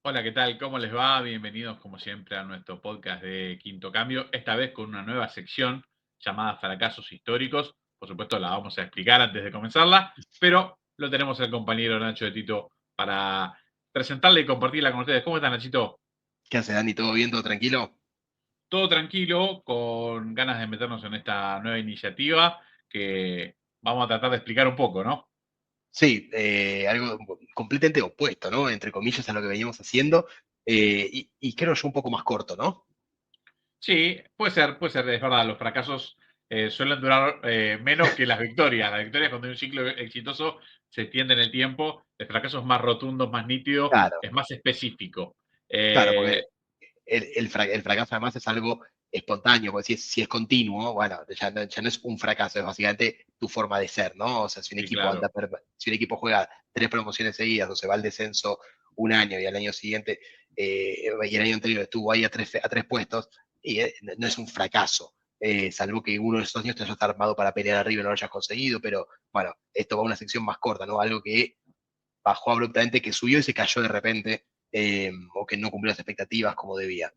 Hola, ¿qué tal? ¿Cómo les va? Bienvenidos como siempre a nuestro podcast de Quinto Cambio, esta vez con una nueva sección llamada Fracasos Históricos. Por supuesto, la vamos a explicar antes de comenzarla, pero lo tenemos el compañero Nacho de Tito para presentarla y compartirla con ustedes. ¿Cómo están, Nachito? ¿Qué hace, Dani? ¿Todo bien? ¿Todo tranquilo? Todo tranquilo, con ganas de meternos en esta nueva iniciativa que vamos a tratar de explicar un poco, ¿no? Sí, algo completamente opuesto, ¿no? Entre comillas a lo que veníamos haciendo, y creo yo un poco más corto, ¿no? Sí, puede ser, es verdad, los fracasos suelen durar menos que las victorias. Las victorias, cuando hay un ciclo exitoso, se extiende en el tiempo. El fracaso es más rotundo, más nítido, Claro, es más específico. claro, Eh, porque el fracaso además es algo espontáneo, porque si es continuo, bueno, ya no es un fracaso, es básicamente tu forma de ser, ¿no? O sea, sí, claro, si un equipo juega tres promociones seguidas o se va al descenso un año y al año siguiente, y el año anterior estuvo ahí a tres puestos, y no es un fracaso, salvo que uno de esos años te haya armado para pelear arriba y no lo hayas conseguido, pero bueno, esto va a una sección más corta, ¿no? Algo que bajó abruptamente, que subió y se cayó de repente, o que no cumplió las expectativas como debía.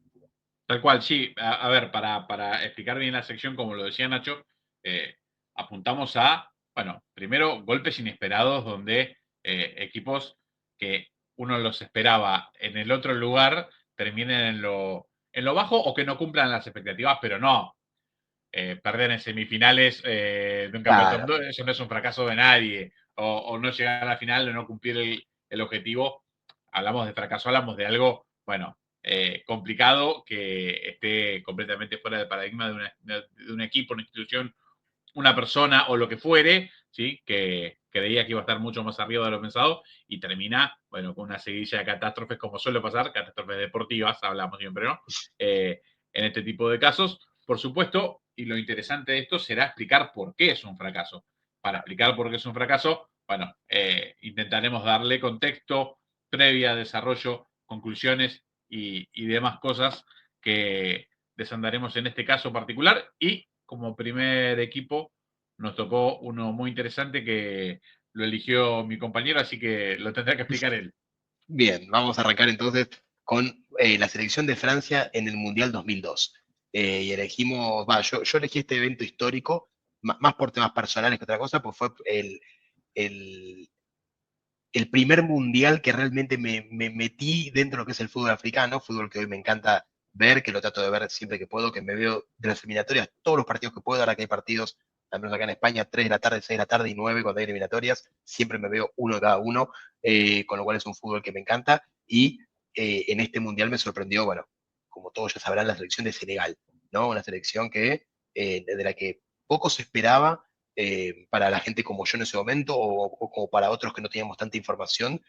tal cual, sí. A ver, para explicar bien la sección, como lo decía Nacho, eh, apuntamos a, bueno, primero golpes inesperados donde equipos que uno los esperaba en el otro lugar terminen en lo bajo o que no cumplan las expectativas, pero no. Perder en semifinales de un campeonato del Claro, mundo, eso no es un fracaso de nadie, o no llegar a la final o no cumplir el objetivo. Hablamos de fracaso, hablamos de algo, bueno, complicado, que esté completamente fuera del paradigma de un equipo, una institución, una persona o lo que fuere, ¿sí? Que creía que iba a estar mucho más arriba de lo pensado y termina, bueno, con una seguidilla de catástrofes, como suele pasar, catástrofes deportivas, hablamos siempre, ¿no? En este tipo de casos, por supuesto, y lo interesante de esto será explicar por qué es un fracaso. Para explicar por qué es un fracaso, bueno, intentaremos darle contexto, previa, desarrollo, conclusiones y demás cosas que desandaremos en este caso particular. Y como primer equipo nos tocó uno muy interesante que lo eligió mi compañero, así que lo tendrá que explicar él. bien, vamos a arrancar entonces con la selección de Francia en el Mundial 2002. Y elegimos, yo elegí este evento histórico, más por temas personales que otra cosa, pues fue el, el primer mundial que realmente me metí dentro de lo que es el fútbol africano, fútbol que hoy me encanta ver, que lo trato de ver siempre que puedo, que me veo de las eliminatorias, todos los partidos que puedo, ahora que hay partidos, al menos acá en España, 3 de la tarde, 6 de la tarde y 9 cuando hay eliminatorias, siempre me veo uno de cada uno, con lo cual es un fútbol que me encanta, y en este mundial me sorprendió, bueno, como todos ya sabrán, la selección de Senegal, ¿no? Una selección de la que poco se esperaba, para la gente como yo en ese momento o como para otros que no teníamos tanta información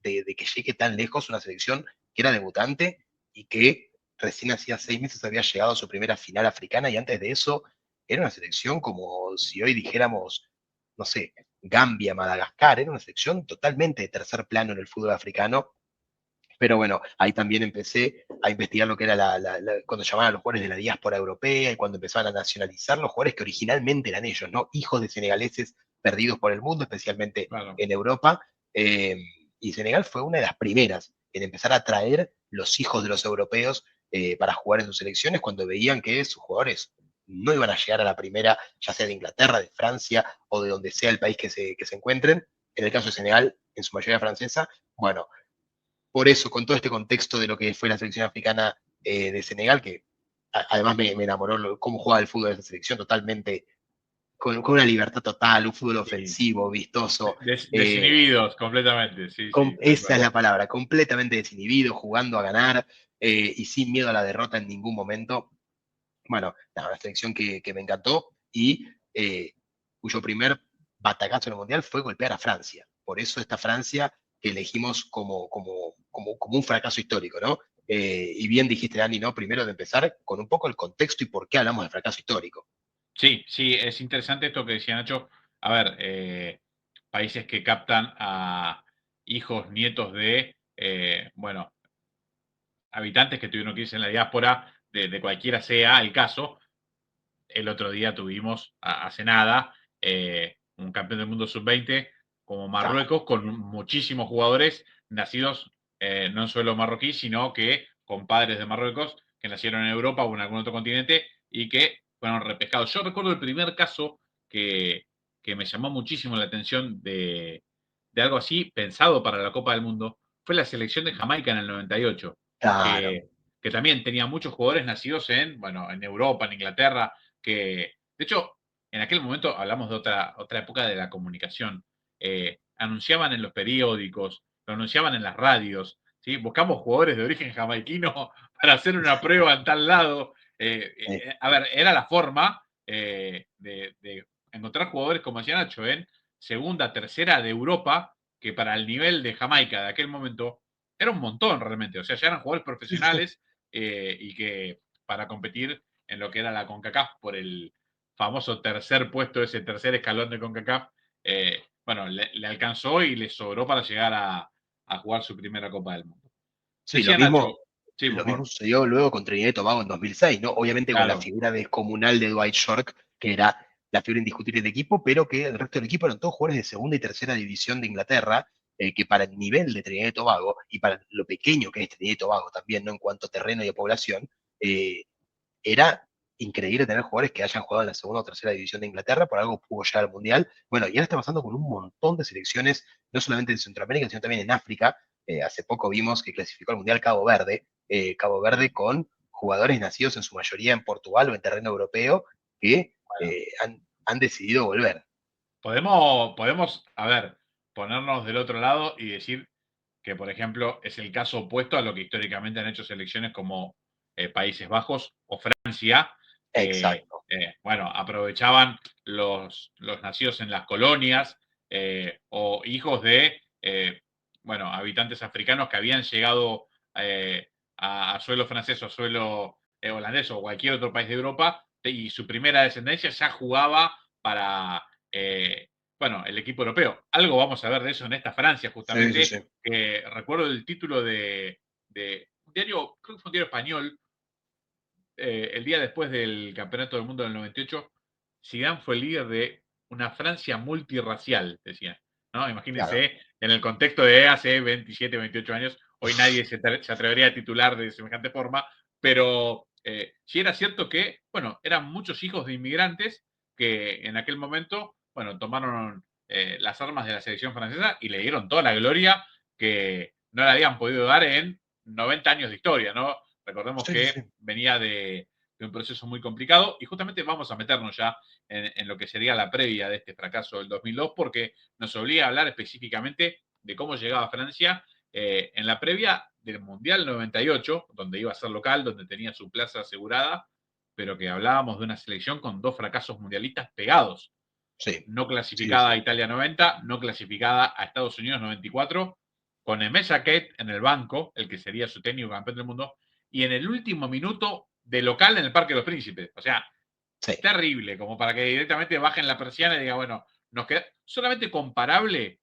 de que llegue tan lejos una selección que era debutante y que recién hacía 6 meses había llegado a su primera final africana y antes de eso era una selección como si hoy dijéramos, no sé, Gambia, Madagascar, era una selección totalmente de tercer plano en el fútbol africano, pero bueno, ahí también empecé a investigar lo que era cuando llamaban a los jugadores de la diáspora europea y cuando empezaban a nacionalizar los jugadores que originalmente eran ellos, ¿no? Hijos de senegaleses perdidos por el mundo, especialmente Claro. en Europa. eh, y Senegal fue una de las primeras en empezar a traer los hijos de los europeos, para jugar en sus selecciones cuando veían que sus jugadores no iban a llegar a la primera, ya sea de Inglaterra, de Francia o de donde sea el país que se encuentren. En el caso de Senegal, en su mayoría francesa, bueno, por eso, con todo este contexto de lo que fue la selección africana, de Senegal, que además me enamoró cómo jugaba el fútbol de esa selección, totalmente, con una libertad total, un fútbol Sí. ofensivo, vistoso. Desinhibidos completamente, sí, sí, tal Esa es cual. la palabra, completamente desinhibido, jugando a ganar, y sin miedo a la derrota en ningún momento. Bueno, nada, una selección que me encantó y, cuyo primer batacazo en el Mundial fue golpear a Francia. Por eso esta Francia que elegimos como un fracaso histórico, ¿no? Y bien dijiste, Dani, ¿no? Primero de empezar con un poco el contexto y por qué hablamos de fracaso histórico. Sí, sí, es interesante esto que decía Nacho. A ver, países que captan a hijos, nietos de, bueno, habitantes que tuvieron que irse en la diáspora, de cualquiera sea el caso. El otro día tuvimos, hace nada, un campeón del mundo sub-20 como Claro, Marruecos, con muchísimos jugadores nacidos no solo marroquí, sino que con padres de Marruecos que nacieron en Europa o en algún otro continente y que fueron repescados. Yo recuerdo el primer caso que me llamó muchísimo la atención de algo así pensado para la Copa del Mundo, fue la selección de Jamaica en el 98, Claro, que también tenía muchos jugadores nacidos bueno, en Europa, en Inglaterra, que de hecho en aquel momento hablamos de otra época de la comunicación. Anunciaban en los periódicos, lo anunciaban en las radios, ¿sí? Buscamos jugadores de origen jamaiquino para hacer una prueba en tal lado. sí, A ver, era la forma de encontrar jugadores, como decía Nacho, en segunda, tercera de Europa, que para el nivel de Jamaica de aquel momento era un montón realmente. O sea, ya eran jugadores sí, sí, sí. profesionales y que para competir en lo que era la CONCACAF por el famoso tercer puesto, ese tercer escalón de CONCACAF, bueno, le alcanzó y le sobró para llegar a jugar su primera Copa del Mundo. Sí, Decía Nacho, sí, por lo mismo favor, sucedió luego con Trinidad y Tobago en 2006, ¿no? Obviamente con la claro, figura descomunal de Dwight York, que era la figura indiscutible del equipo, pero que el resto del equipo eran todos jugadores de segunda y tercera división de Inglaterra, que para el nivel de Trinidad y Tobago, y para lo pequeño que es Trinidad y Tobago también, ¿no? En cuanto a terreno y a población, eh, era increíble tener jugadores que hayan jugado en la segunda o tercera división de Inglaterra, por algo pudo llegar al Mundial. Bueno, y ahora está pasando con un montón de selecciones, no solamente en Centroamérica, sino también en África. Hace poco vimos que clasificó al Mundial Cabo Verde sí. con jugadores nacidos en su mayoría en Portugal o en terreno europeo que Bueno, han decidido volver. podemos, a ver, ponernos del otro lado y decir que, por ejemplo, es el caso opuesto a lo que históricamente han hecho selecciones como Países Bajos o Francia, que, Exacto. bueno, aprovechaban los nacidos en las colonias o hijos de, bueno, habitantes africanos que habían llegado a suelo francés o suelo holandés o cualquier otro país de Europa y su primera descendencia ya jugaba para, bueno, el equipo europeo. Algo vamos a ver de eso en esta Francia, Sí, sí, justamente, sí. que recuerdo el título de un diario, creo que fue un diario español, el día después del Campeonato del Mundo del 98, Zidane fue el líder de una Francia multirracial, decía. ¿No? Claro. Imagínense, en el contexto de hace 27, 28 años, hoy nadie se atrevería a titular de semejante forma, pero sí era cierto que, bueno, eran muchos hijos de inmigrantes que en aquel momento, bueno, tomaron las armas de la selección francesa y le dieron toda la gloria que no le habían podido dar en 90 años de historia, ¿no? Recordemos Sí, sí, que sí. venía de un proceso muy complicado y justamente vamos a meternos ya en lo que sería la previa de este fracaso del 2002 porque nos obliga a hablar específicamente de cómo llegaba Francia en la previa del Mundial 98, donde iba a ser local, donde tenía su plaza asegurada, pero que hablábamos de una selección con dos fracasos mundialistas pegados. Sí, No sí, clasificada sí. a Italia 90, no clasificada a Estados Unidos 94, con Emesa Kate en el banco, el que sería su técnico campeón del mundo, y en el último minuto de local en el Parque de los Príncipes. O sea, Sí. terrible, como para que directamente bajen la persiana y digan, bueno, nos queda solamente comparable,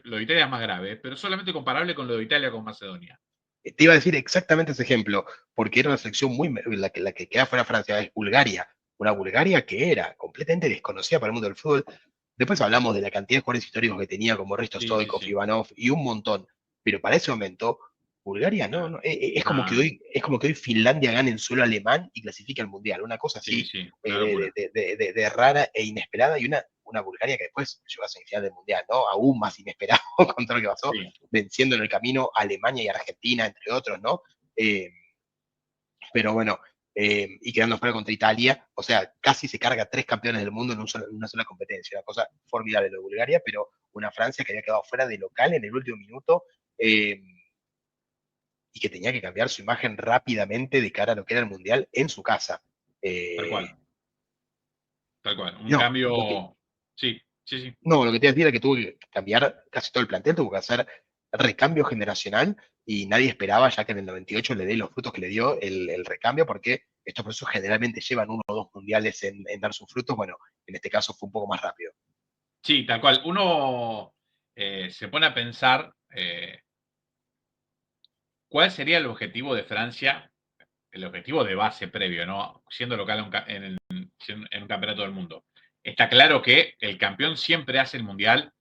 lo de Italia es más grave, pero solamente comparable con lo de Italia con Macedonia. Te iba a decir exactamente ese ejemplo, porque era una selección muy, la que queda fuera de Francia es Bulgaria, una Bulgaria que era completamente desconocida para el mundo del fútbol. Después hablamos de la cantidad de jugadores históricos que tenía, como Risto Sí, sí, Stoichkov, sí. Ivanov y un montón. Pero para ese momento, Bulgaria No, no, es como que hoy Finlandia gane en suelo alemán y clasifique al Mundial. Una cosa sí, así sí, una locura. de rara e inesperada y una Bulgaria que después llegó a semifinal del Mundial, ¿no? Aún más inesperado con todo lo que pasó, Sí, venciendo en el camino a Alemania y Argentina, entre otros, ¿no? Eh, pero bueno, y quedando fuera contra Italia, o sea, casi se carga tres campeones del mundo en una sola competencia, una cosa formidable lo de Bulgaria, pero una Francia que había quedado fuera de local en el último minuto y que tenía que cambiar su imagen rápidamente de cara a lo que era el Mundial en su casa. tal Eh, cual, tal cual. Un no, lo que, cambio, sí, sí, sí. no, lo que te iba a decir era que tuvo que cambiar casi todo el plantel, tuvo que hacer recambio generacional y nadie esperaba ya que en el 98 le dé los frutos que le dio el recambio, porque estos procesos generalmente llevan uno o dos mundiales en dar sus frutos. Bueno, en este caso fue un poco más rápido. Sí, tal cual. Uno se pone a pensar cuál sería el objetivo de Francia, el objetivo de base previo, ¿no? Siendo local en un campeonato del mundo. Está claro que el campeón siempre hace el mundial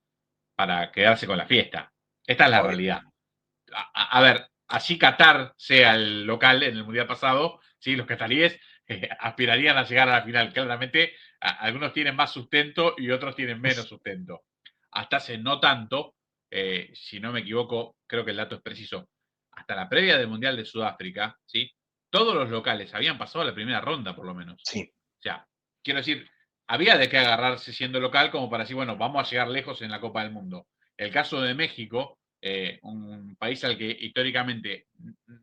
para quedarse con la fiesta. Esta es la Obvio. realidad. a ver, así Qatar sea el local en el Mundial pasado, ¿sí? Los cataríes aspirarían a llegar a la final. Claramente, algunos tienen más sustento y otros tienen menos sustento. Hasta hace no tanto, si no me equivoco, creo que el dato es preciso, hasta la previa del Mundial de Sudáfrica, ¿sí? Todos los locales habían pasado a la primera ronda, por lo menos. Sí. O sea, quiero decir, había de qué agarrarse siendo local como para decir, bueno, vamos a llegar lejos en la Copa del Mundo. El caso de México, un país al que históricamente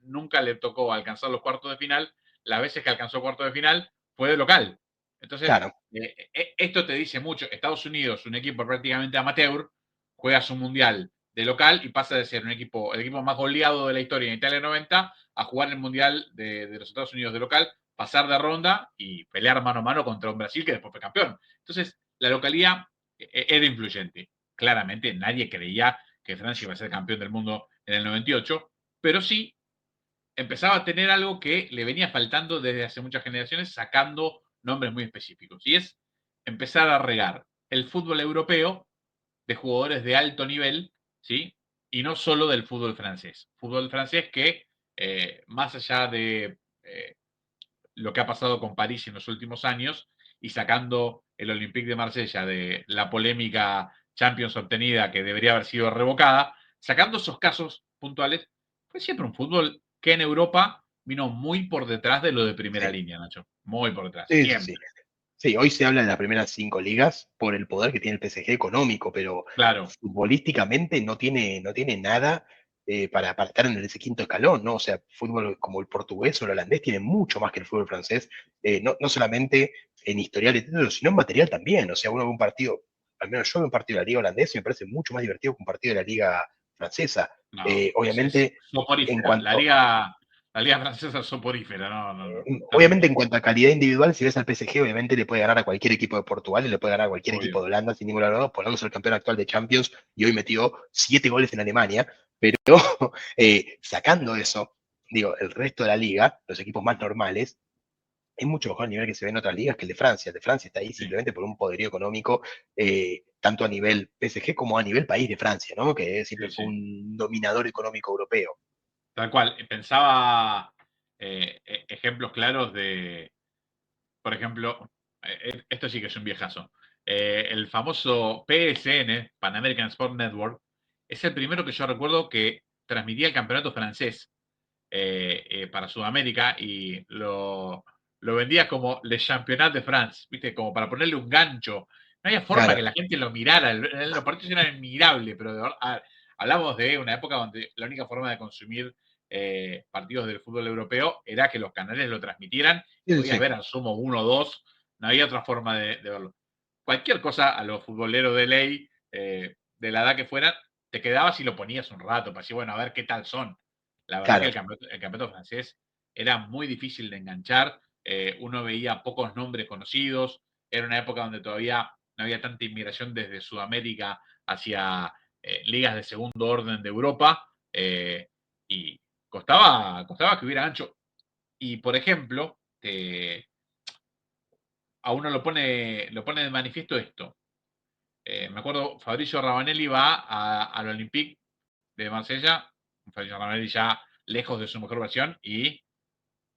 nunca le tocó alcanzar los cuartos de final, las veces que alcanzó cuartos de final fue de local. Entonces, Claro, esto te dice mucho. Estados Unidos, un equipo prácticamente amateur, juega su mundial de local y pasa de ser el equipo más goleado de la historia en Italia 90 a jugar el mundial de los Estados Unidos de local, pasar de ronda y pelear mano a mano contra un Brasil que después fue campeón. Entonces, la localidad era influyente. Claramente nadie creía que Francia iba a ser campeón del mundo en el 98, pero sí empezaba a tener algo que le venía faltando desde hace muchas generaciones, sacando nombres muy específicos. Y es empezar a regar el fútbol europeo de jugadores de alto nivel, ¿sí? Y no solo del fútbol francés. Fútbol francés que, más allá de lo que ha pasado con París en los últimos años y sacando el Olympique de Marsella de la polémica Champions obtenida que debería haber sido revocada, sacando esos casos puntuales, fue siempre un fútbol que en Europa vino muy por detrás de lo de primera sí, línea, Nacho. Muy por detrás, sí, sí, sí. siempre. Sí, hoy se habla de las primeras 5 ligas por el poder que tiene el PSG económico, pero Claro, futbolísticamente no tiene nada para estar en ese quinto escalón, ¿no? O sea, fútbol como el portugués o el holandés tiene mucho más que el fútbol francés, no solamente en historial de títulos, sino en material también. O sea, uno ve un partido, al menos yo veo un partido de la liga holandesa y me parece mucho más divertido que un partido de la liga francesa. no, es Obviamente, en soporífera. cuanto, La liga francesa es soporífera, no, no, no. Obviamente, Terrible, en cuanto a calidad individual, si ves al PSG, obviamente le puede ganar a cualquier equipo de Portugal y le puede ganar a cualquier equipo obvio. de Holanda sin ningún lado. Ponernos el campeón actual de Champions y hoy metió 7 goles en Alemania. Pero sacando eso, digo, el resto de la liga, los equipos más normales, es mucho mejor el nivel que se ve en otras ligas que el de Francia. El de Francia está ahí Sí, simplemente por un poderío económico, tanto a nivel PSG como a nivel país de Francia, ¿no? Que siempre sí, fue sí. un dominador económico europeo. Tal cual. Pensaba ejemplos claros de, por ejemplo, esto sí que es un viejazo. El famoso PSN, Pan American Sport Network, es el primero que yo recuerdo que transmitía el campeonato francés para Sudamérica y lo vendía como Le Championnat de France, ¿viste? Como para ponerle un gancho. No había forma Claro, que la gente lo mirara. Los partidos eran admirables, pero de verdad, hablamos de una época donde la única forma de consumir partidos del fútbol europeo era que los canales lo transmitieran y sí, sí, podías sí, ver al sumo uno o dos. No había otra forma de verlo. Cualquier cosa a los futboleros de ley, de la edad que fueran, te quedabas y lo ponías un rato para decir, bueno, a ver qué tal son. La verdad que claro. el campeonato francés era muy difícil de enganchar, uno veía pocos nombres conocidos, era una época donde todavía no había tanta inmigración desde Sudamérica hacia ligas de segundo orden de Europa, y costaba que hubiera ancho. Y, por ejemplo, a uno lo pone de manifiesto esto. Me acuerdo, Fabricio Ravanelli va al Olympique de Marsella, Fabricio Ravanelli ya lejos de su mejor versión y,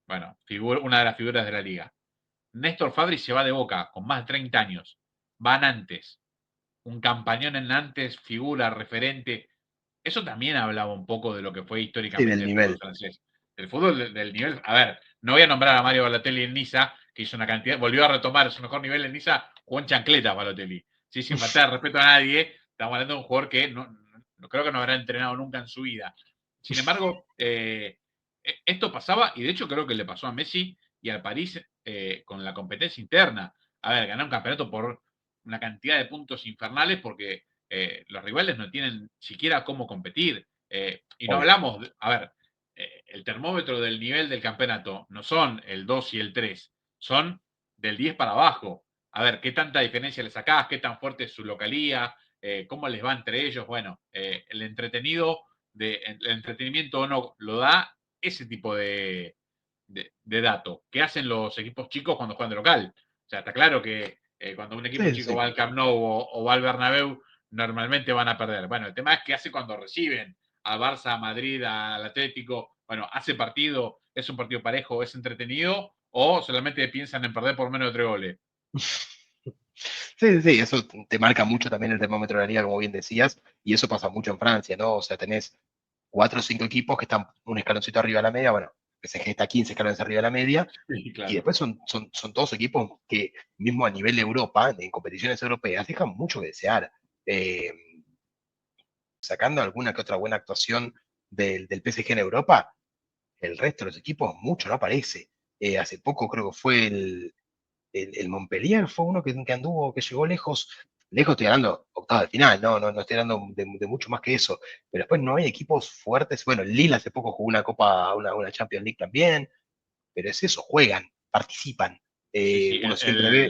bueno, una de las figuras de la liga. Néstor Fabri se va de Boca con más de 30 años. Va a Nantes. Un campañón en Nantes, figura, referente. Eso también hablaba un poco de lo que fue Sí, históricamente del el fútbol nivel. francés. El fútbol del nivel. A ver, no voy a nombrar a Mario Balotelli en Niza, que hizo una cantidad, volvió a retomar su mejor nivel en Niza, jugó en chancletas Balotelli. Sí, sin faltar de respeto a nadie, estamos hablando de un jugador que no creo que no habrá entrenado nunca en su vida. Sin embargo, esto pasaba, y de hecho creo que le pasó a Messi y al París con la competencia interna. A ver, ganar un campeonato por una cantidad de puntos infernales porque los rivales no tienen siquiera cómo competir. Y no Obvio. hablamos, a ver, el termómetro del nivel del campeonato no son el 2 y el 3, son del 10 para abajo. A ver, qué tanta diferencia le sacás, qué tan fuerte es su localía, cómo les va entre ellos. Bueno, el entretenimiento o no lo da ese tipo de dato que hacen los equipos chicos cuando juegan de local. O sea, está claro que cuando un equipo Sí, sí, chico sí. va al Camp Nou o va al Bernabéu, normalmente van a perder. Bueno, el tema es qué hace cuando reciben al Barça, a Madrid, al Atlético, bueno, hace partido, es un partido parejo, es entretenido, o solamente piensan en perder por menos de 3 goles. Sí, sí, sí, eso te marca mucho también el termómetro de la liga, como bien decías, y eso pasa mucho en Francia, ¿no? O sea, tenés 4 o 5 equipos que están un escaloncito arriba de la media, bueno, PSG está 15 escalones arriba de la media, Sí, y claro. después son todos equipos que, mismo a nivel de Europa, en competiciones europeas, dejan mucho que desear. Eh, Sacando alguna que otra buena actuación del PSG en Europa, el resto de los equipos mucho no aparece. Hace poco creo que fue el Montpellier, fue uno que anduvo, que llegó lejos. Lejos estoy hablando octavos de final, no estoy hablando de mucho más que eso. Pero después no hay equipos fuertes. Bueno, el Lille hace poco jugó una Copa, una Champions League también, pero es eso, juegan, participan. Sí, sí, Uno siempre ve,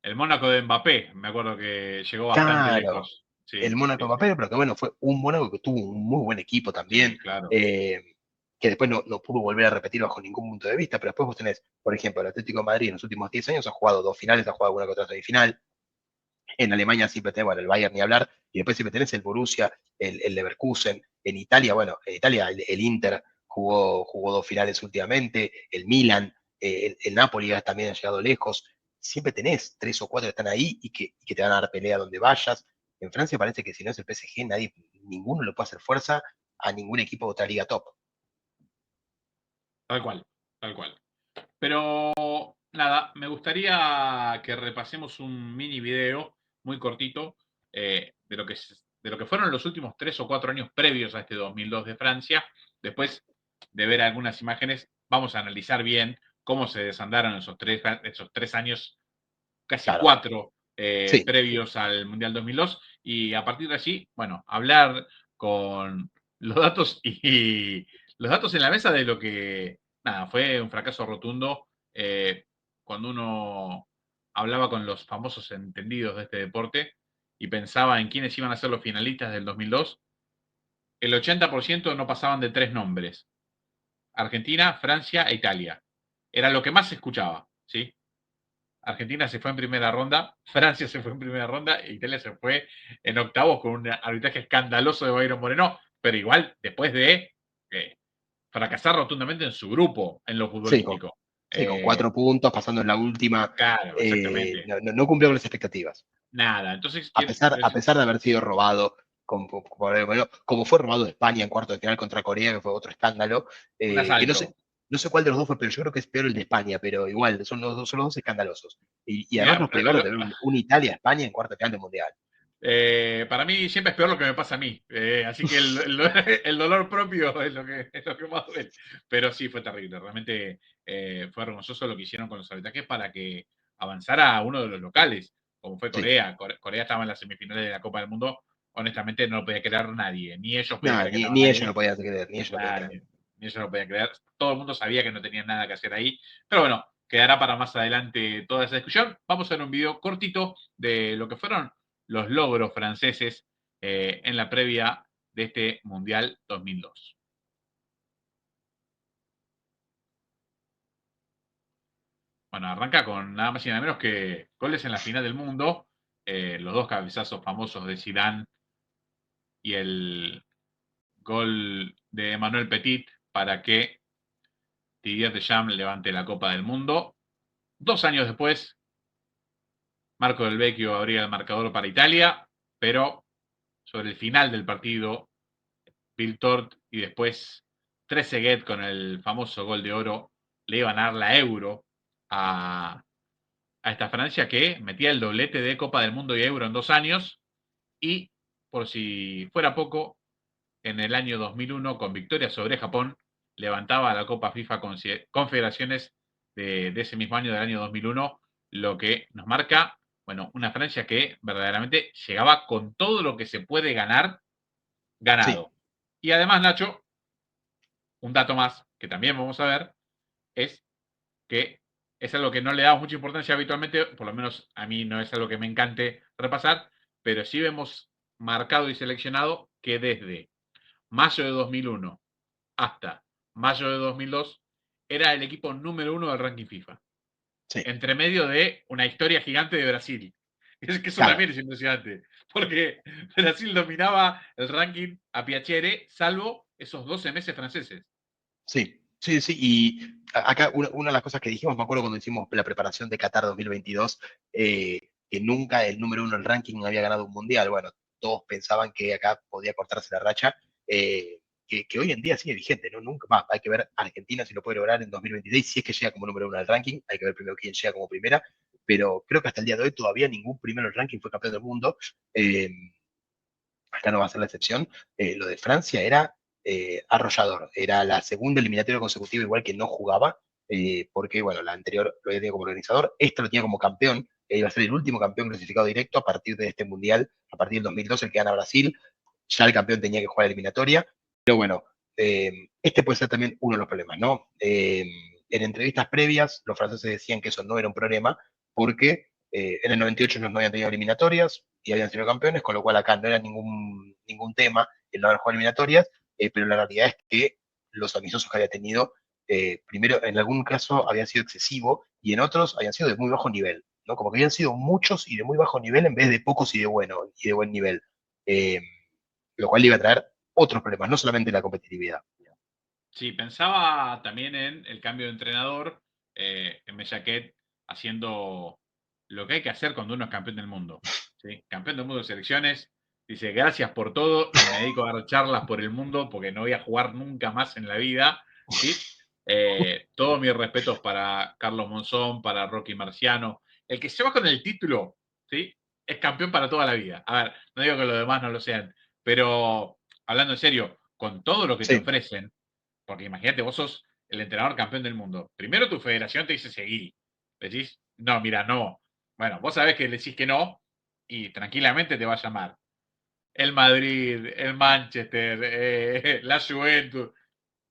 el Mónaco de Mbappé, me acuerdo que llegó bastante claro, lejos. Sí, el Mónaco sí, Mbappé, sí. pero que bueno, fue un Mónaco que tuvo un muy buen equipo Sí, también, claro. eh, que después no pudo volver a repetir bajo ningún punto de vista, pero después vos tenés, por ejemplo, el Atlético de Madrid en los últimos 10 años ha jugado 2 finales, ha jugado alguna que otra semifinal. En Alemania siempre tenés, bueno, el Bayern ni hablar, y después siempre tenés el Borussia, el Leverkusen. En Italia, bueno, en Italia el Inter jugó 2 finales últimamente, el Milan, el Napoli también ha llegado lejos. Siempre tenés 3 o 4 que están ahí y que te van a dar pelea donde vayas. En Francia parece que si no es el PSG, ninguno le puede hacer fuerza a ningún equipo de otra liga top. Tal cual, tal cual. Pero nada, me gustaría que repasemos un mini video muy cortito de lo que fueron los últimos 3 o 4 años previos a este 2002 de Francia. Después de ver algunas imágenes, vamos a analizar bien cómo se desandaron esos 3 años, casi Claro, 4, sí, previos al Mundial 2002. Y a partir de allí, bueno, hablar con los datos y los datos en la mesa de lo que, nada, fue un fracaso rotundo. Cuando uno hablaba con los famosos entendidos de este deporte y pensaba en quiénes iban a ser los finalistas del 2002, el 80% no pasaban de 3 nombres: Argentina, Francia e Italia. Era lo que más se escuchaba, ¿sí? Argentina se fue en primera ronda, Francia se fue en primera ronda e Italia se fue en octavos con un arbitraje escandaloso de Byron Moreno, pero igual después de eh, fracasar rotundamente en su grupo en lo sí, futbolístico. sí, con Eh, 4 puntos, pasando en la última, claro, exactamente. no cumplió con las expectativas. Nada, entonces, A pesar de haber sido robado, como fue robado España en cuarto de final contra Corea, que fue otro escándalo, un que asalto. no sé cuál de los dos fue peor, yo creo que es peor el de España, pero igual, son los dos escandalosos. Y además Mira, nos privaron de ver un Italia-España en cuarto de final del Mundial. para mí siempre es peor lo que me pasa a mí. Así que el dolor propio es lo que más duele. Pero sí, fue terrible. Realmente fue vergonzoso lo que hicieron con los arbitrajes para que avanzara uno de los locales, como fue Sí, Corea. Corea estaba en las semifinales de la Copa del Mundo. Honestamente, no lo podía creer nadie. Ni ellos podían nada, creer que ni, estaba ni ellos nadie. lo podían creer, ni ellos lo podían Nada, creer. ni ellos lo podían creer. Todo el mundo sabía que no tenían nada que hacer ahí. Pero bueno, quedará para más adelante toda esa discusión. Vamos a ver un video cortito de lo que fueron los logros franceses en la previa de este Mundial 2002. Bueno, arranca con nada más y nada menos que goles en la final del mundo, los dos cabezazos famosos de Zidane y el gol de Emmanuel Petit para que Didier Deschamps levante la Copa del Mundo. 2 años después, Marco Del Vecchio abría el marcador para Italia, pero sobre el final del partido, Bill Tort y después Trezeguet con el famoso gol de oro le iban a dar la Euro a esta Francia que metía el doblete de Copa del Mundo y Euro en 2 años. Y por si fuera poco, en el año 2001, con victoria sobre Japón, levantaba la Copa FIFA Confederaciones de ese mismo año, del año 2001, lo que nos marca, bueno, una Francia que verdaderamente llegaba con todo lo que se puede ganar, Sí, ganado. Y además, Nacho, un dato más que también vamos a ver, es que es algo que no le damos mucha importancia habitualmente, por lo menos a mí no es algo que me encante repasar, pero sí vemos marcado y seleccionado que desde mayo de 2001 hasta mayo de 2002 era el equipo número 1 del ranking FIFA. sí. Entre medio de una historia gigante de Brasil. Es que eso Claro, también es impresionante, porque Brasil dominaba el ranking a piacere, salvo esos 12 meses franceses. sí, sí, sí. Y acá una de las cosas que dijimos, me acuerdo cuando hicimos la preparación de Qatar 2022, que nunca el número uno del ranking había ganado un mundial. Bueno, todos pensaban que acá podía cortarse la racha, que hoy en día sigue vigente, ¿no? Nunca más. Hay que ver Argentina si lo puede lograr en 2026, si es que llega como número uno del ranking. Hay que ver primero quién llega como primera. Pero creo que hasta el día de hoy todavía ningún primero del ranking fue campeón del mundo. Eh, Acá no va a ser la excepción. Lo de Francia era arrollador, era la segunda eliminatoria consecutiva, igual que no jugaba, porque bueno, la anterior lo había tenido como organizador, esta lo tenía como campeón, iba a ser el último campeón clasificado directo a partir de este mundial, a partir del 2012, el que gana Brasil, ya el campeón tenía que jugar eliminatoria, pero bueno, este puede ser también uno de los problemas, ¿no? En entrevistas previas, los franceses decían que eso no era un problema, porque en el 98 no habían tenido eliminatorias y habían sido campeones, con lo cual acá no era ningún tema el no haber jugado eliminatorias, pero la realidad es que los amistosos que había tenido, primero en algún caso habían sido excesivo y en otros habían sido de muy bajo nivel, ¿no? Como que habían sido muchos y de muy bajo nivel en vez de pocos y de bueno y de buen nivel, eh, lo cual iba a traer otros problemas, no solamente la competitividad. Sí, pensaba también en el cambio de entrenador, en Mellaquet haciendo lo que hay que hacer cuando uno es campeón del mundo. ¿Sí? Campeón del mundo de selecciones, dice gracias por todo y me dedico a dar charlas por el mundo porque no voy a jugar nunca más en la vida. ¿Sí? Todos mis respetos para Carlos Monzón, para Rocky Marciano. El que se va con el título, ¿sí? Es campeón para toda la vida. A ver, no digo que los demás no lo sean, pero hablando en serio, con todo lo que te Sí, ofrecen, porque imagínate, vos sos el entrenador campeón del mundo. Primero tu federación te dice seguir. Decís, no, mira, no. Bueno, vos sabés que decís que no y tranquilamente te va a llamar. El Madrid, el Manchester, la Juventus.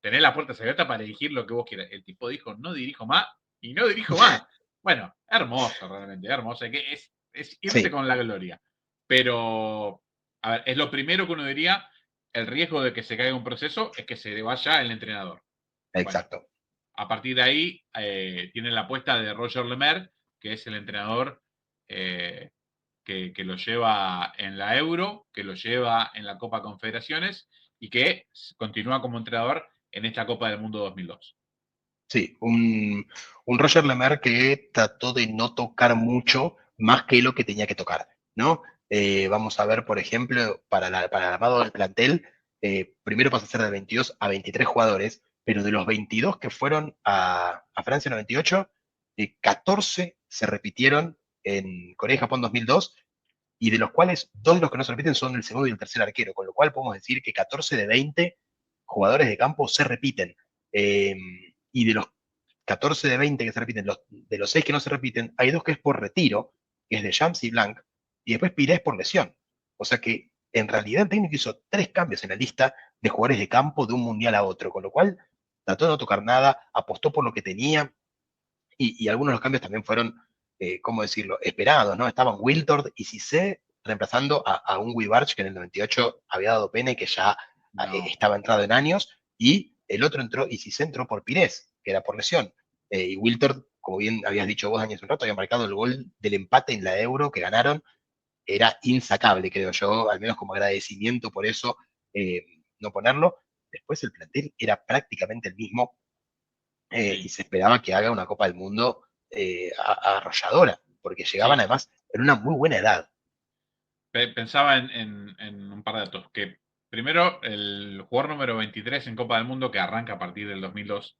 Tenés las puertas abiertas para elegir lo que vos quieras. El tipo dijo, no dirijo más y no dirijo más. Bueno, hermoso realmente, hermoso. Es irse sí, con la gloria. Pero, a ver, es lo primero que uno diría, el riesgo de que se caiga un proceso es que se vaya el entrenador. Bueno, exacto. a partir de ahí tiene la apuesta de Roger Lemaire, que es el entrenador eh, que lo lleva en la Euro, que lo lleva en la Copa Confederaciones y que continúa como entrenador en esta Copa del Mundo 2002. Sí, un Roger Lemaire que trató de no tocar mucho más que lo que tenía que tocar, ¿no? Vamos a ver, por ejemplo, para el armado del plantel, primero pasa a ser de 22 a 23 jugadores, pero de los 22 que fueron a Francia en 98, 14 se repitieron en Corea y Japón 2002, y de los cuales dos de los que no se repiten son el segundo y el tercer arquero, con lo cual podemos decir que 14 de 20 jugadores de campo se repiten. Eh, y de los 14 de 20 que se repiten, de los 6 que no se repiten, hay dos que es por retiro, que es de Jams y Blanc, y después Pires por lesión. O sea que en realidad el técnico hizo 3 cambios en la lista de jugadores de campo de un mundial a otro, con lo cual trató de no tocar nada, apostó por lo que tenía, y algunos de los cambios también fueron, ¿cómo decirlo?, esperados, ¿no? Estaban Wiltord y Cissé reemplazando a un Wibarch que en el 98 había dado pena y que ya No, estaba entrado en años, y el otro entró, y Cissé entró por Pires, que era por lesión. Y Wiltord, como bien habías dicho vos, Dani, hace un rato, había marcado el gol del empate en la Euro que ganaron, era insacable, creo yo, al menos como agradecimiento por eso, no ponerlo. Después el plantel era prácticamente el mismo, y sí, se esperaba que haga una Copa del Mundo arrolladora, porque llegaban sí. además en una muy buena edad. Pensaba en un par de datos. Que primero, el jugador número 23 en Copa del Mundo, que arranca a partir del 2002.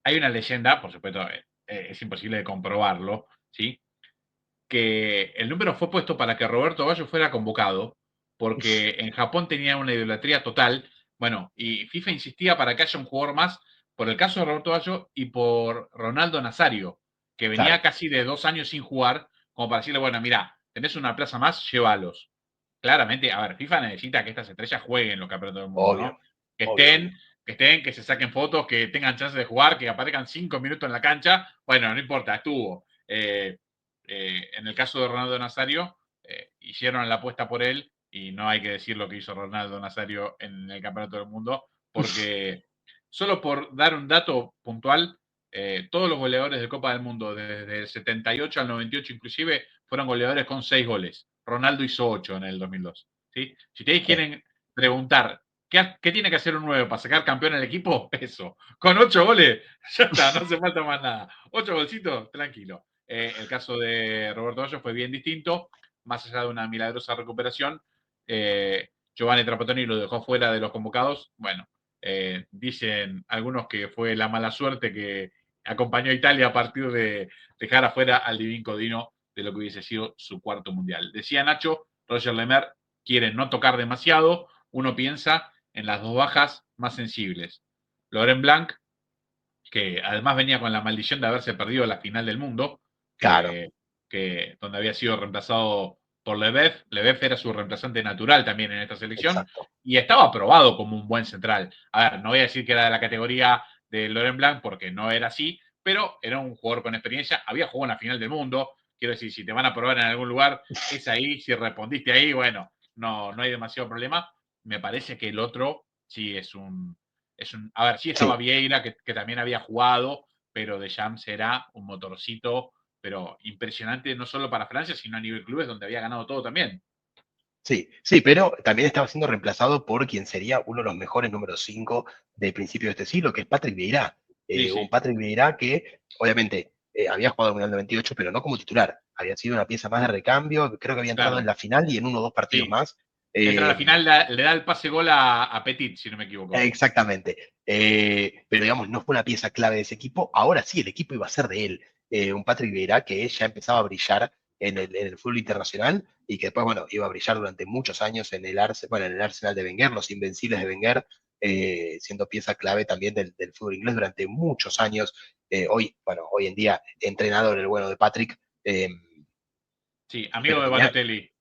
Hay una leyenda, por supuesto, es imposible de comprobarlo, ¿sí? Que el número fue puesto para que Roberto Baggio fuera convocado, porque en Japón tenía una idolatría total. Bueno, y FIFA insistía para que haya un jugador más por el caso de Roberto Baggio y por Ronaldo Nazario, que venía Claro, casi de 2 años sin jugar, como para decirle, bueno, mira, tenés una plaza más, llévalos. Claramente, a ver, FIFA necesita que estas estrellas jueguen los campeonatos del mundo, obvio, ¿no? Que obvio, obvio. estén, que estén, que se saquen fotos, que tengan chance de jugar, que aparezcan 5 minutos en la cancha. Bueno, no importa, estuvo. En el caso de Ronaldo Nazario, hicieron la apuesta por él y no hay que decir lo que hizo Ronaldo Nazario en el Campeonato del Mundo, porque solo por dar un dato puntual, todos los goleadores de Copa del Mundo, desde el 78 al 98 inclusive, fueron goleadores con 6 goles. Ronaldo hizo 8 en el 2002. ¿Sí? Si ustedes Sí, quieren preguntar qué tiene que hacer un 9 para sacar campeón al equipo, eso. Con 8 goles, ya está, no hace falta más nada. 8 golcitos, tranquilo. El caso de Roberto Baggio fue bien distinto, más allá de una milagrosa recuperación. Giovanni Trapattoni lo dejó fuera de los convocados. Bueno, dicen algunos que fue la mala suerte que acompañó a Italia a partir de dejar afuera al Divin Codino de lo que hubiese sido su cuarto mundial. Decía Nacho, Roger Lemer quiere no tocar demasiado. Uno piensa en las dos bajas más sensibles. Laurent Blanc, que además venía con la maldición de haberse perdido la final del mundo, claro, donde había sido reemplazado por Lebev. Lebev era su reemplazante natural también en esta selección exacto. y estaba aprobado como un buen central. A ver, no voy a decir que era de la categoría de Laurent Blanc porque no era así, pero era un jugador con experiencia, había jugado en la final del mundo. Quiero decir, si te van a probar en algún lugar, es ahí, si respondiste ahí, bueno, no hay demasiado problema. Me parece que el otro sí a ver, sí estaba Sí, Vieira, que también había jugado, pero Deschamps era un motorcito, pero impresionante no solo para Francia, sino a nivel clubes, donde había ganado todo también. sí, sí, pero también estaba siendo reemplazado por quien sería uno de los mejores número 5 del principio de este siglo, que es Patrick Vieira. Sí, Un sí, Patrick Vieira que, obviamente, había jugado en el Mundial 98, pero no como titular. Había sido una pieza más de recambio, creo que había entrado en claro. la final y en uno o dos partidos Sí. más. Entra a la Eh, final, le da el pase gol a Petit, si no me equivoco. Exactamente. Pero digamos, no fue una pieza clave de ese equipo. Ahora sí, el equipo iba a ser de él. Un Patrick Vieira que ya empezaba a brillar en el fútbol internacional y que después, bueno, iba a brillar durante muchos años en bueno, en el Arsenal de Wenger, los Invencibles de Wenger, siendo pieza clave también del fútbol inglés durante muchos años. Hoy, bueno, hoy en día, entrenador el bueno de Patrick, Sí, amigo pero de tenía Balotelli.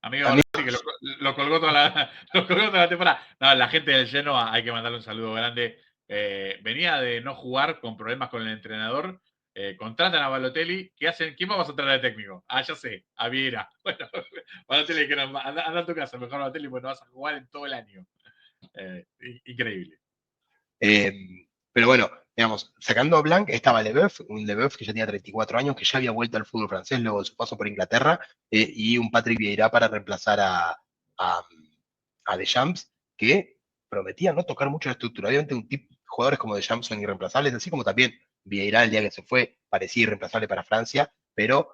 Amigo de también, Balotelli que lo colgó toda lo colgó toda la temporada. No, la gente del Genoa hay que mandarle un saludo grande. Venía de no jugar con problemas con el entrenador. Contratan a Balotelli. ¿Qué hacen? ¿Quién vamos a traer de técnico? Ah, ya sé, a Vieira. Bueno, Balotelli dijeron, anda a tu casa, mejor Balotelli, porque no vas a jugar en todo el año. Increíble. pero bueno, digamos, sacando a Blanc, estaba Leboeuf, un Leboeuf que ya tenía 34 años, que ya había vuelto al fútbol francés luego de su paso por Inglaterra, y un Patrick Vieira para reemplazar a, a Deschamps, que prometía no tocar mucho la estructura. Obviamente, jugadores como Deschamps son irreemplazables, así como también Vieira, el día que se fue, parecía irreemplazable para Francia, pero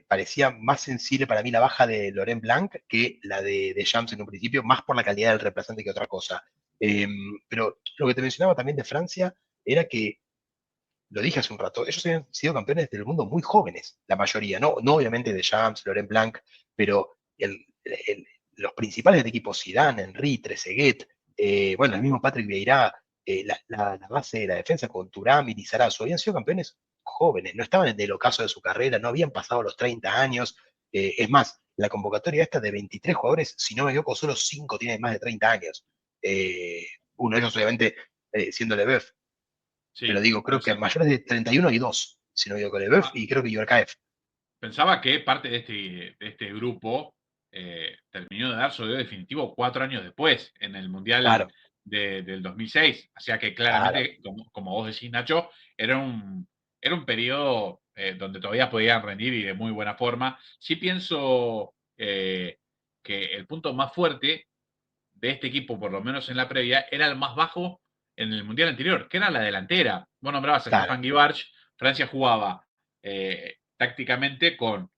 parecía más sensible para mí la baja de Laurent Blanc que la de Deschamps en un principio, más por la calidad del reemplazante que otra cosa. Eh, pero lo que te mencionaba también de Francia era que, lo dije hace un rato, ellos habían sido campeones del mundo muy jóvenes, la mayoría, no obviamente de Champs, Laurent Blanc, pero los principales del equipo, Zidane, Henry, Trezeguet, bueno, el mismo Patrick Vieira, la base de la defensa con Thuram y Lizarazu, habían sido campeones jóvenes, no estaban en el ocaso de su carrera, no habían pasado los 30 años, es más, la convocatoria esta de 23 jugadores, si no me equivoco, solo 5 tienen más de 30 años. Uno de ellos, obviamente, siendo Leboeuf, pero Sí, digo, creo puede que ser. mayores de 31 hay dos, si no digo que Leboeuf Ah, y creo que Yorkaev. pensaba que parte de este grupo terminó de dar su dedo definitivo 4 años después, en el Mundial Claro, del 2006. O sea que claro, claramente, como vos decís, Nacho, era un periodo donde todavía podían rendir y de muy buena forma. Sí pienso que el punto más fuerte de este equipo, por lo menos en la previa, era el más bajo en el Mundial anterior, que era la delantera. Vos nombrabas a claro, Stefan Guivarch, Francia jugaba tácticamente con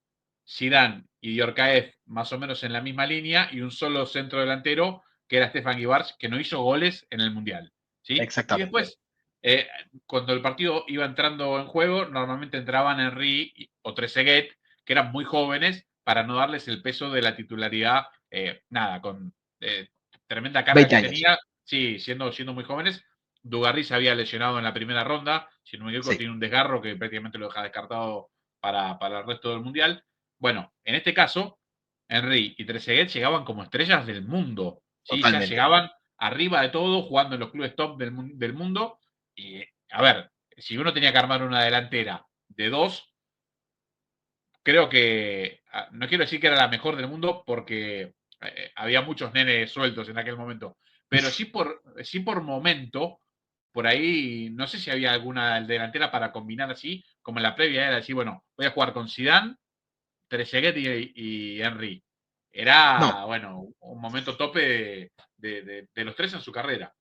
Zidane y Djorkaeff más o menos en la misma línea y un solo centro delantero que era Stefan Guivarch, que no hizo goles en el Mundial. ¿Sí? Y exactamente. después, eh, cuando el partido iba entrando en juego, normalmente entraban Henry o Trezeguet, que eran muy jóvenes, para no darles el peso de la titularidad, nada, con tremenda carga 20 que años, tenía, sí, siendo muy jóvenes. Dugarry se había lesionado en la primera ronda, si no me equivoco, sí, tiene un desgarro que prácticamente lo deja descartado para el resto del mundial. Bueno, en este caso, Henry y Trezeguet llegaban como estrellas del mundo, ¿sí? Ya totalmente. llegaban arriba de todo, jugando en los clubes top del mundo. Y, a ver, si uno tenía que armar una delantera de dos, creo que, no quiero decir que era la mejor del mundo porque había muchos nenes sueltos en aquel momento, pero sí por momento por ahí, no sé si había alguna delantera para combinar así, como en la previa era decir, bueno, voy a jugar con Zidane, Trezeguet y Henry. No, Era, bueno, un momento tope de los tres en su carrera.